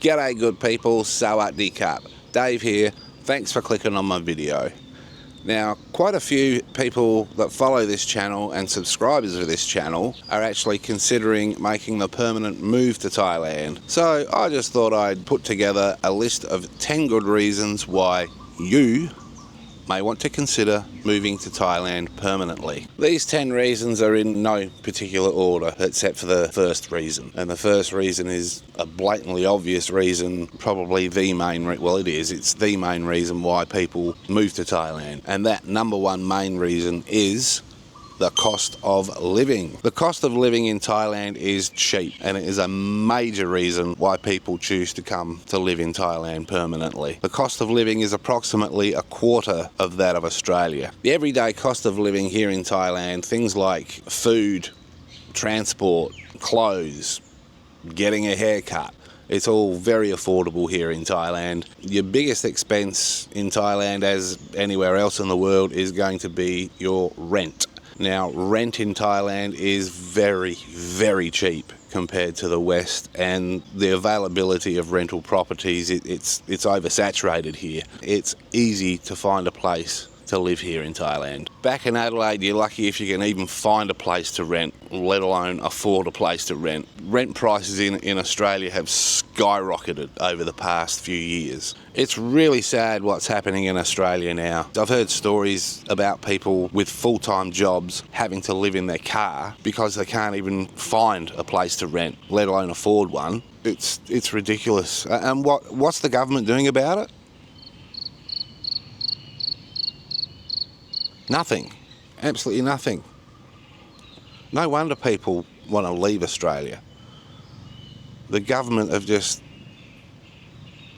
G'day good people, Sawat di Cup. Dave here, thanks for clicking on my video. Now, quite a few people that follow this channel and subscribers of this channel are actually considering making the permanent move to Thailand. So I just thought I'd put together a list of 10 good reasons why you may want to consider moving to Thailand permanently. These 10 reasons are in no particular order except for the first reason. And the first reason is a blatantly obvious reason, probably the main it's the main reason why people move to Thailand. And that number one main reason is the cost of living. The cost of living in Thailand is cheap, and it is a major reason why people choose to come to live in Thailand permanently. The cost of living is approximately a quarter of that of Australia. The everyday cost of living here in Thailand, things like food, transport, clothes, getting a haircut, it's all very affordable here in Thailand. Your biggest expense in Thailand, as anywhere else in the world, is going to be your rent. Now, rent in Thailand is very, very cheap compared to the West, and the availability of rental properties, it's oversaturated here. It's easy to find a place to live here in Thailand. Back in Adelaide, you're lucky if you can even find a place to rent, let alone afford a place to rent. Rent prices in Australia have skyrocketed over the past few years. It's really sad what's happening in Australia now. I've heard stories about people with full-time jobs having to live in their car because they can't even find a place to rent, let alone afford one. It's ridiculous. And what's the government doing about it? Nothing. Absolutely nothing. No wonder people want to leave Australia. The government have just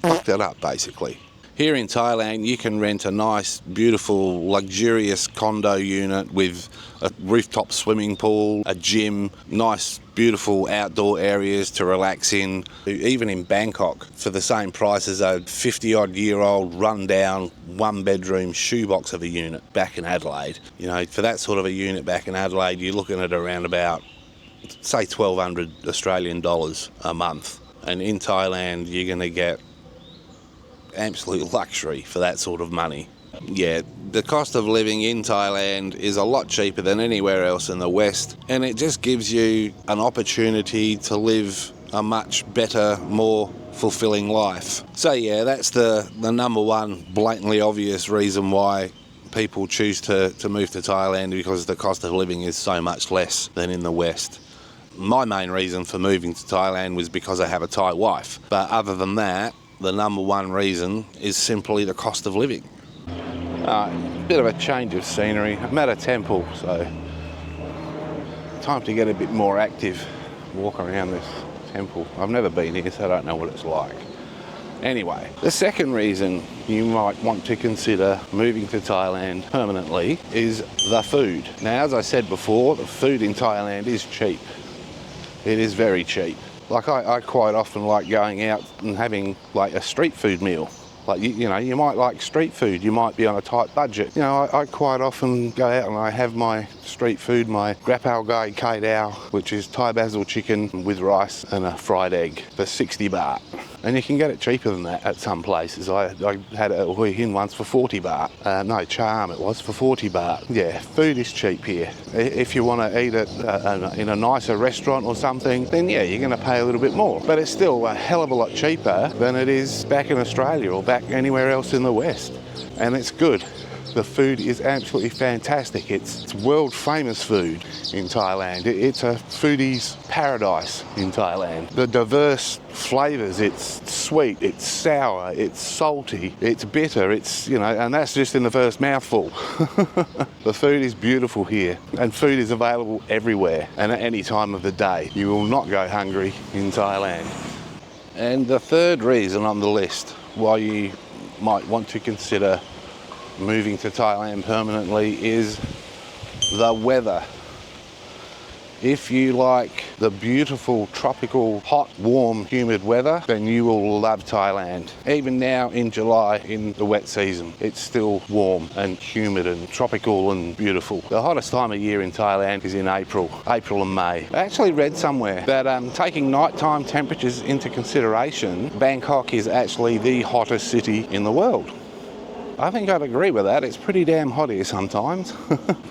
fucked it up, basically. Here in Thailand, you can rent a nice, beautiful, luxurious condo unit with a rooftop swimming pool, a gym, nice, beautiful outdoor areas to relax in. Even in Bangkok, for the same price as a 50-odd-year-old run-down, one-bedroom shoebox of a unit back in Adelaide. You know, for that sort of a unit back in Adelaide, you're looking at around about, say, 1,200 Australian dollars a month. And in Thailand, you're going to get absolute luxury for that sort of money. Yeah, the cost of living in Thailand is a lot cheaper than anywhere else in the West, and it just gives you an opportunity to live a much better, more fulfilling life. So yeah, that's the number one blatantly obvious reason why people choose to move to Thailand, because the cost of living is so much less than in the West. My main reason for moving to Thailand was because I have a Thai wife, but other than that, the number one reason is simply the cost of living. Bit of a change of scenery. I'm at a temple, so time to get a bit more active, walk around this temple. I've never been here, so I don't know what it's like. Anyway, the second reason you might want to consider moving to Thailand permanently is the food. Now, as I said before, the food in Thailand is cheap. It is very cheap. Like I quite often like going out and having like a street food meal. Like, you know, you might like street food, you might be on a tight budget. You know, I quite often go out and I have my street food, my grapao gai kai dao, which is Thai basil chicken with rice and a fried egg for 60 baht. And you can get it cheaper than that at some places. I had it at Hoi Hin once for 40 baht. No, Charm it was, for 40 baht. Yeah, food is cheap here. If you want to eat it in a nicer restaurant or something, then yeah, you're going to pay a little bit more. But it's still a hell of a lot cheaper than it is back in Australia or back anywhere else in the West. And it's good. The food is absolutely fantastic. It's world famous food in Thailand. It's a foodie's paradise in Thailand. The diverse flavours, it's sweet, it's sour, it's salty, it's bitter, it's, you know, and that's just in the first mouthful. The food is beautiful here, and food is available everywhere and at any time of the day. You will not go hungry in Thailand. And the third reason on the list why you might want to consider moving to Thailand permanently is the weather. If you like the beautiful, tropical, hot, warm, humid weather, then you will love Thailand. Even now in July, in the wet season, it's still warm and humid and tropical and beautiful. The hottest time of year in Thailand is in April and May. I actually read somewhere that taking nighttime temperatures into consideration, Bangkok is actually the hottest city in the world. I think I'd agree with that. It's pretty damn hot here sometimes.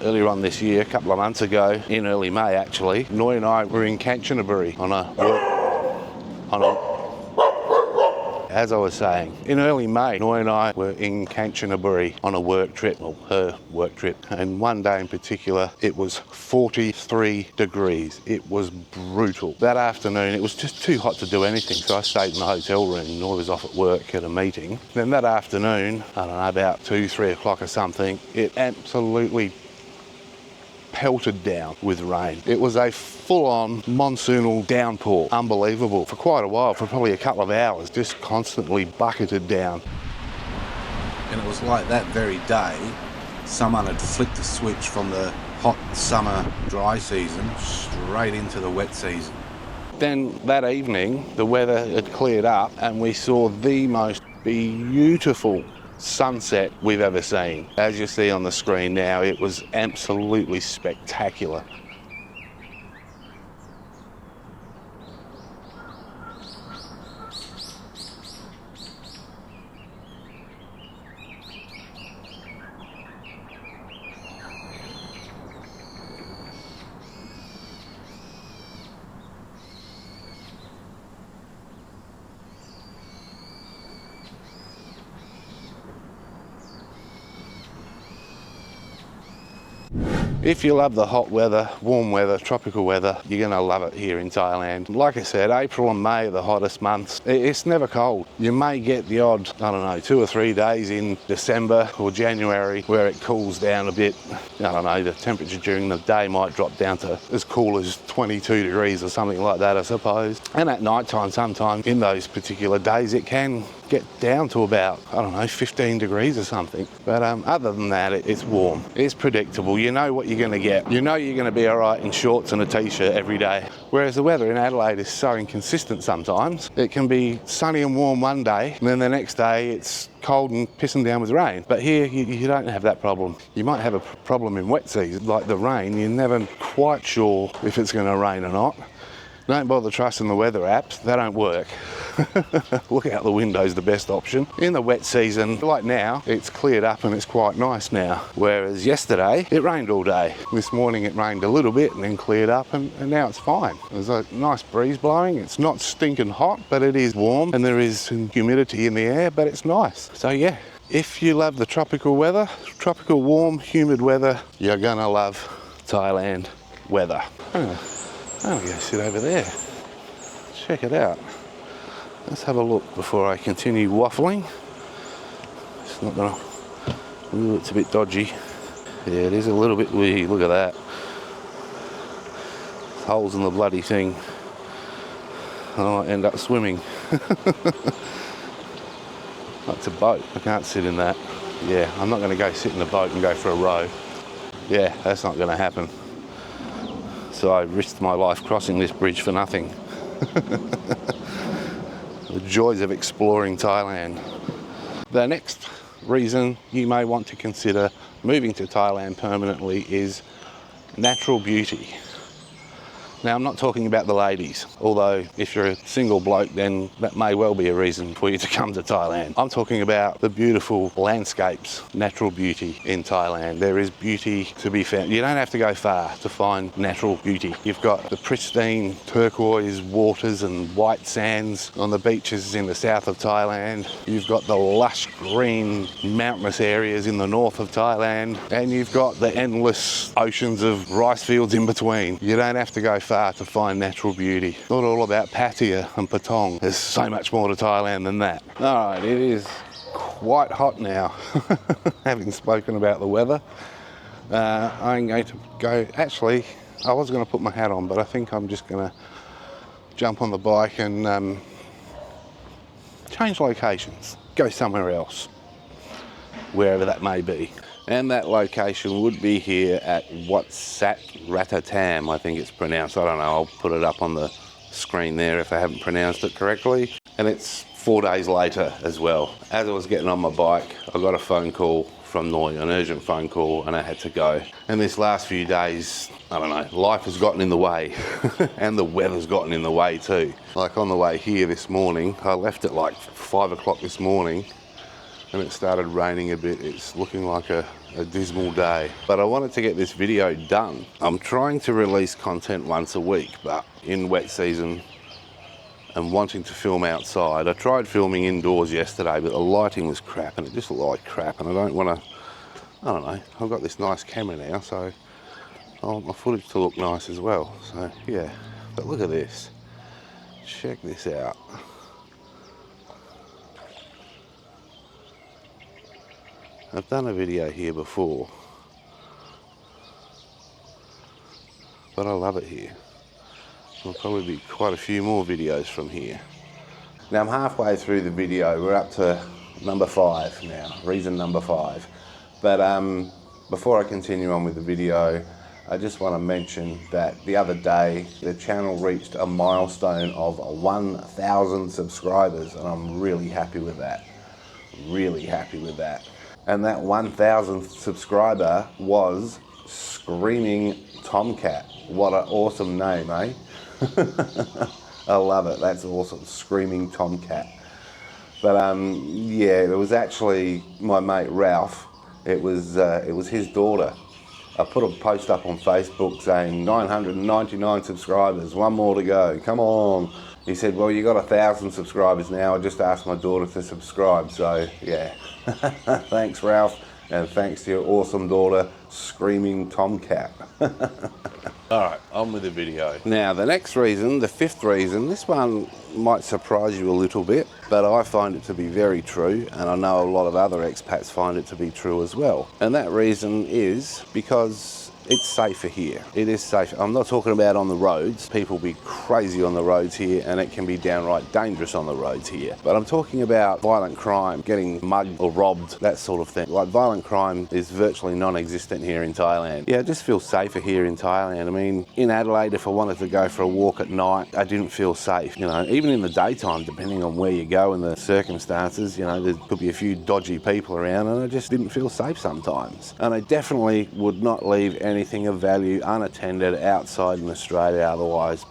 Earlier on this year, a couple of months ago, in early May actually, Noi and I were in Kanchanaburi as I was saying, in early May, Noi and I were in Kanchanaburi on a work trip, well, her work trip, and one day in particular, it was 43 degrees. It was brutal. That afternoon, it was just too hot to do anything, so I stayed in the hotel room. Noi was off at work at a meeting. Then that afternoon, I don't know, about 2-3 o'clock or something, it absolutely pelted down with rain. It was a full-on monsoonal downpour. Unbelievable. For quite a while, for probably a couple of hours, just constantly bucketed down. And it was like that very day, someone had flicked a switch from the hot summer dry season straight into the wet season. Then that evening, the weather had cleared up and we saw the most beautiful sunset we've ever seen. As you see on the screen now, it was absolutely spectacular. If you love the hot weather, warm weather, tropical weather, you're going to love it here in Thailand. Like I said, April and May are the hottest months. It's never cold. You may get the odd, 2 or 3 days in December or January where it cools down a bit. The temperature during the day might drop down to as cool as 22 degrees or something like that, I suppose. And at night time, sometime in those particular days, it can get down to about, 15 degrees or something. But other than that, it's warm. It's predictable. You know what you're going to get. You know you're going to be all right in shorts and a t-shirt every day. Whereas the weather in Adelaide is so inconsistent sometimes. It can be sunny and warm one day, and then the next day it's cold and pissing down with rain. But here, you don't have that problem. You might have a problem in wet season, like the rain. You're never quite sure if it's going to rain or not. Don't bother trusting the weather apps. They don't work. Look out the window is the best option. In the wet season, like now, it's cleared up and it's quite nice now. Whereas yesterday, it rained all day. This morning it rained a little bit and then cleared up and now it's fine. There's a nice breeze blowing. It's not stinking hot, but it is warm and there is some humidity in the air, but it's nice. So yeah, if you love the tropical weather, tropical warm, humid weather, you're gonna love Thailand weather. I'm going to go sit over there. Check it out. Let's have a look before I continue waffling. It's not going to... Ooh, it's a bit dodgy. Yeah, it is a little bit weird. Look at that. Holes in the bloody thing. I might end up swimming. That's a boat. I can't sit in that. Yeah, I'm not going to go sit in the boat and go for a row. Yeah, that's not going to happen. So I risked my life crossing this bridge for nothing. The joys of exploring Thailand. The next reason you may want to consider moving to Thailand permanently is natural beauty. Now, I'm not talking about the ladies, although if you're a single bloke, then that may well be a reason for you to come to Thailand. I'm talking about the beautiful landscapes, natural beauty in Thailand. There is beauty to be found. You don't have to go far to find natural beauty. You've got the pristine turquoise waters and white sands on the beaches in the south of Thailand. You've got the lush green mountainous areas in the north of Thailand. And you've got the endless oceans of rice fields in between. You don't have to go far to find natural beauty. Not all about Pattaya and Patong. There's so much more to Thailand than that. All right, it is quite hot now. Having spoken about the weather, I'm going to go, actually, I was going to put my hat on, but I think I'm just going to jump on the bike and change locations, go somewhere else, wherever that may be. And that location would be here at Wat Ratatam, I think it's pronounced. I don't know, I'll put it up on the screen there if I haven't pronounced it correctly. And it's 4 days later as well. As I was getting on my bike, I got a phone call from Noi, an urgent phone call, and I had to go. And this last few days, I don't know, life has gotten in the way and the weather's gotten in the way too. Like on the way here this morning, I left at like 5 o'clock this morning and it started raining a bit. It's looking like a dismal day. But I wanted to get this video done. I'm trying to release content once a week, but in wet season and wanting to film outside. I tried filming indoors yesterday, but the lighting was crap and it just looked like crap, and I don't want to, I don't know, I've got this nice camera now, so I want my footage to look nice as well. So yeah, but look at this. Check this out. I've done a video here before, but I love it here. There'll probably be quite a few more videos from here. Now I'm halfway through the video. We're up to number 5 now, reason number 5. But before I continue on with the video, I just want to mention that the other day the channel reached a milestone of 1,000 subscribers, and I'm really happy with that. Really happy with that. And that 1,000th subscriber was Screaming Tomcat. What an awesome name, eh? I love it. That's awesome. Screaming Tomcat. But yeah, it was actually my mate Ralph. It was his daughter. I put a post up on Facebook saying 999 subscribers, 1 more to go. Come on. He said, well, you got 1,000 subscribers now. I just asked my daughter to subscribe. So yeah, thanks Ralph, and thanks to your awesome daughter, Screaming Tomcat. All right, on with the video. Now, the next reason, the 5th reason, this one might surprise you a little bit, but I find it to be very true, and I know a lot of other expats find it to be true as well. And that reason is because it's safer here. It is safer. I'm not talking about on the roads. People be crazy on the roads here, and it can be downright dangerous on the roads here. But I'm talking about violent crime, getting mugged or robbed, that sort of thing. Like, violent crime is virtually non-existent here in Thailand. Yeah, I just feel safer here in Thailand. I mean, in Adelaide, if I wanted to go for a walk at night, I didn't feel safe. You know, even in the daytime, depending on where you go and the circumstances, you know, there could be a few dodgy people around, and I just didn't feel safe sometimes. And I definitely would not leave anything of value unattended outside in Australia, otherwise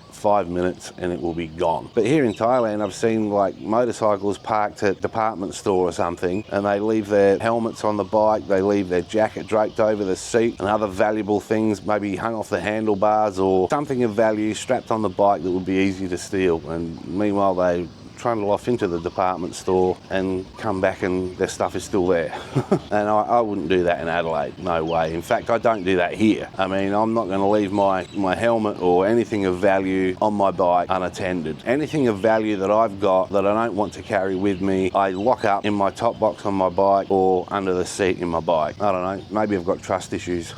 5 minutes and it will be gone. But here in Thailand, I've seen like motorcycles parked at a department store or something, and they leave their helmets on the bike, they leave their jacket draped over the seat, and other valuable things maybe hung off the handlebars, or something of value strapped on the bike that would be easy to steal. And meanwhile they trundle off into the department store and come back and their stuff is still there. And I wouldn't do that in Adelaide, no way. In fact, I don't do that here. I mean, I'm not going to leave my helmet or anything of value on my bike unattended. Anything of value that I've got that I don't want to carry with me, I lock up in my top box on my bike or under the seat in my bike. I don't know, maybe I've got trust issues.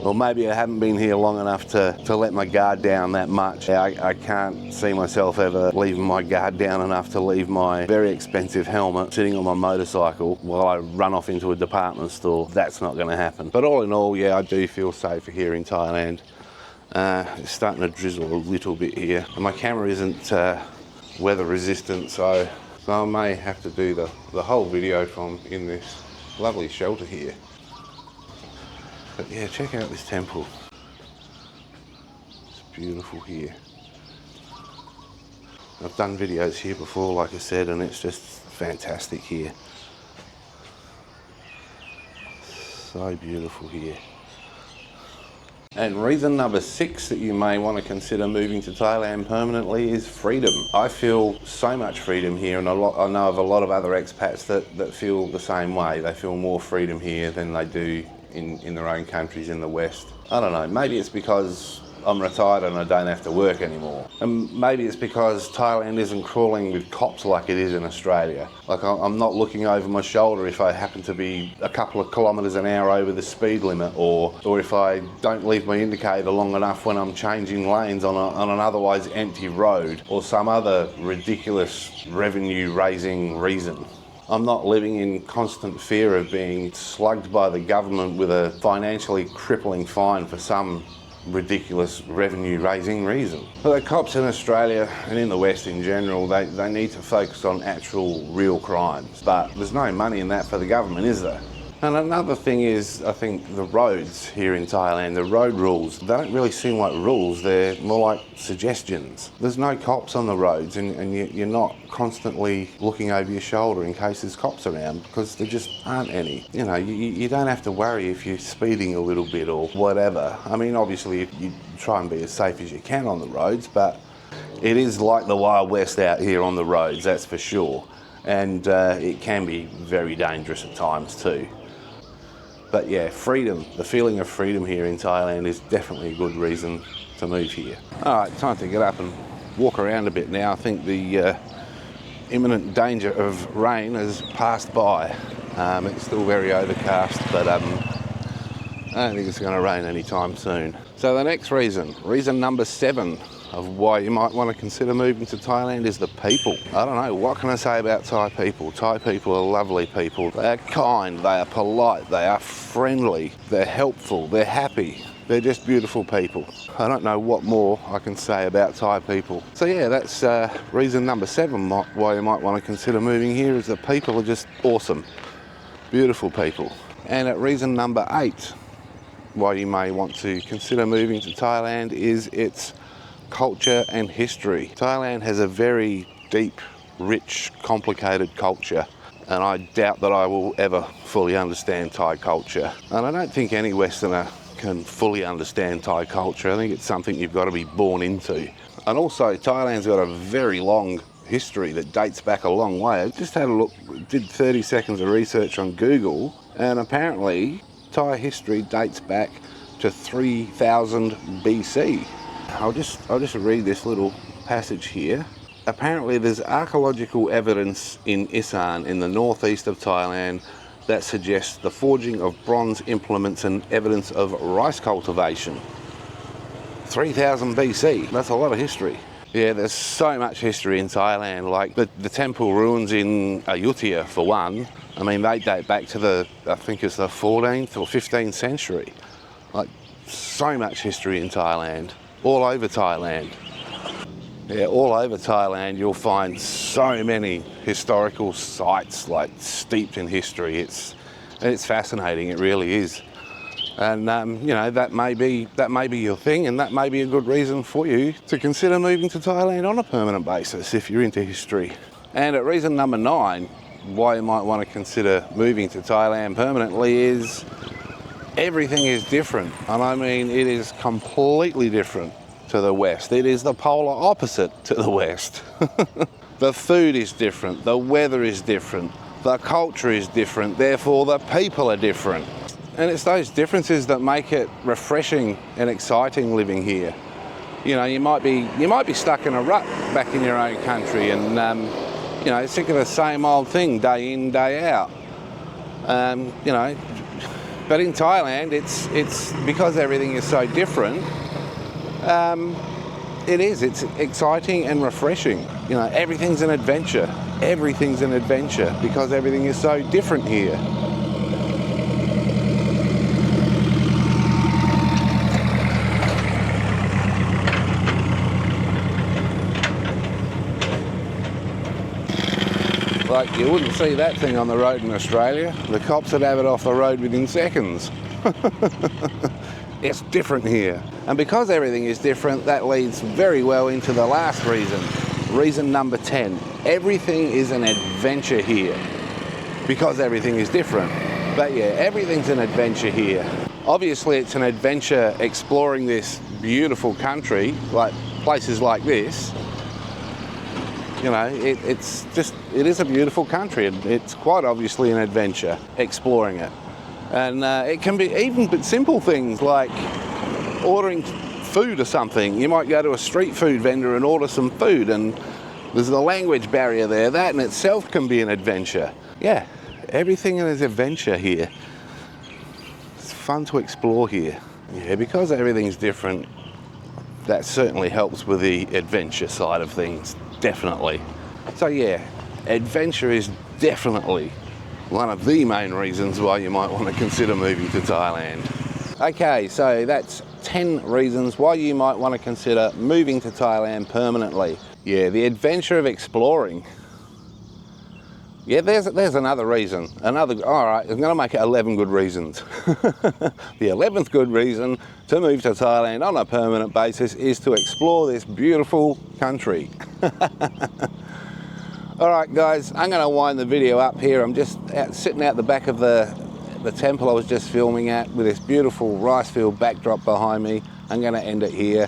Or maybe I haven't been here long enough to let my guard down that much. I can't see myself ever leaving my guard down enough to leave my very expensive helmet sitting on my motorcycle while I run off into a department store. That's not going to happen. But all in all, yeah, I do feel safer here in Thailand. It's starting to drizzle a little bit here. And my camera isn't weather resistant, so I may have to do the whole video from in this lovely shelter here. But yeah, check out this temple. It's beautiful here. I've done videos here before, like I said, and it's just fantastic here. So beautiful here. And reason number 6 that you may want to consider moving to Thailand permanently is freedom. I feel so much freedom here, and I know of a lot of other expats that feel the same way. They feel more freedom here than they do in their own countries in the West. I don't know, maybe it's because I'm retired and I don't have to work anymore. And maybe it's because Thailand isn't crawling with cops like it is in Australia. Like, I'm not looking over my shoulder if I happen to be a couple of kilometres an hour over the speed limit, or if I don't leave my indicator long enough when I'm changing lanes on an otherwise empty road, or some other ridiculous revenue raising reason. I'm not living in constant fear of being slugged by the government with a financially crippling fine for some ridiculous revenue-raising reason. But the cops in Australia and in the West in general, they need to focus on actual real crimes. But there's no money in that for the government, is there? And another thing is, I think, the roads here in Thailand, the road rules, they don't really seem like rules, they're more like suggestions. There's no cops on the roads and you're not constantly looking over your shoulder in case there's cops around, because there just aren't any. You know, you don't have to worry if you're speeding a little bit or whatever. I mean, obviously you try and be as safe as you can on the roads, but it is like the Wild West out here on the roads, that's for sure. And it can be very dangerous at times too. But yeah, freedom, the feeling of freedom here in Thailand is definitely a good reason to move here. All right, time to get up and walk around a bit now. I think the imminent danger of rain has passed by. It's still very overcast, but I don't think it's going to rain anytime soon. So the next reason number 7 of why you might want to consider moving to Thailand is the people. I don't know, what can I say about Thai people? Thai people are lovely people. They are kind, they are polite, they are friendly, they're helpful, they're happy. They're just beautiful people. I don't know what more I can say about Thai people. So yeah, that's reason number 7 why you might want to consider moving here, is the people are just awesome. Beautiful people. And at reason number 8 why you may want to consider moving to Thailand is its culture and history. Thailand has a very deep, rich, complicated culture, and I doubt that I will ever fully understand Thai culture. And I don't think any Westerner can fully understand Thai culture. I think it's something you've got to be born into. And also, Thailand's got a very long history that dates back a long way. I just had a look, did 30 seconds of research on Google, and apparently Thai history dates back to 3000 BC. I'll just read this little passage here. Apparently there's archaeological evidence in Isan in the northeast of Thailand that suggests the forging of bronze implements and evidence of rice cultivation. 3000 BC, that's a lot of history. Yeah, there's so much history in Thailand, like the temple ruins in Ayutthaya for one. I mean, they date back to I think it's the 14th or 15th century. Like, so much history in Thailand. All over Thailand. Yeah, all over Thailand you'll find so many historical sites, like steeped in history. It's fascinating, it really is. And you know, that may be your thing, and that may be a good reason for you to consider moving to Thailand on a permanent basis if you're into history. And at reason number 9 why you might want to consider moving to Thailand permanently is everything is different, and I mean it is completely different to the West. It is the polar opposite to the West. The food is different, the weather is different, the culture is different, therefore the people are different. And it's those differences that make it refreshing and exciting living here. You know, you might be stuck in a rut back in your own country and you know, sick of the same old thing day in, day out. You know, but in Thailand, it's because everything is so different. It's exciting and refreshing. You know, everything's an adventure. Everything's an adventure because everything is so different here. Like, you wouldn't see that thing on the road in Australia. The cops would have it off the road within seconds. It's different here. And because everything is different, that leads very well into the last reason. Reason number 10. Everything is an adventure here. Because everything is different. But yeah, everything's an adventure here. Obviously, it's an adventure exploring this beautiful country, like places like this. You know, it is a beautiful country, and it's quite obviously an adventure exploring it. And it can be even simple things like ordering food or something. You might go to a street food vendor and order some food, and there's the language barrier there. That in itself can be an adventure. Yeah, everything is adventure here. It's fun to explore here. Yeah, because everything's different, that certainly helps with the adventure side of things. Definitely. So yeah, adventure is definitely one of the main reasons why you might want to consider moving to Thailand. Okay, so that's 10 reasons why you might want to consider moving to Thailand permanently. Yeah, the adventure of exploring. Yeah, there's another reason. All right, I'm going to make it 11 good reasons. The 11th good reason to move to Thailand on a permanent basis is to explore this beautiful country. All right, guys, I'm going to wind the video up here. I'm just sitting out the back of the temple I was just filming at with this beautiful rice field backdrop behind me. I'm going to end it here.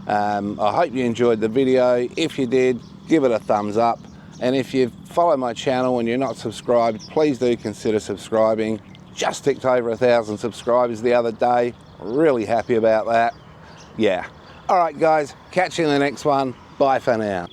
I hope you enjoyed the video. If you did, give it a thumbs up. And if you follow my channel and you're not subscribed, please do consider subscribing. Just ticked over 1,000 subscribers the other day. Really happy about that. Yeah. All right, guys, catch you in the next one. Bye for now.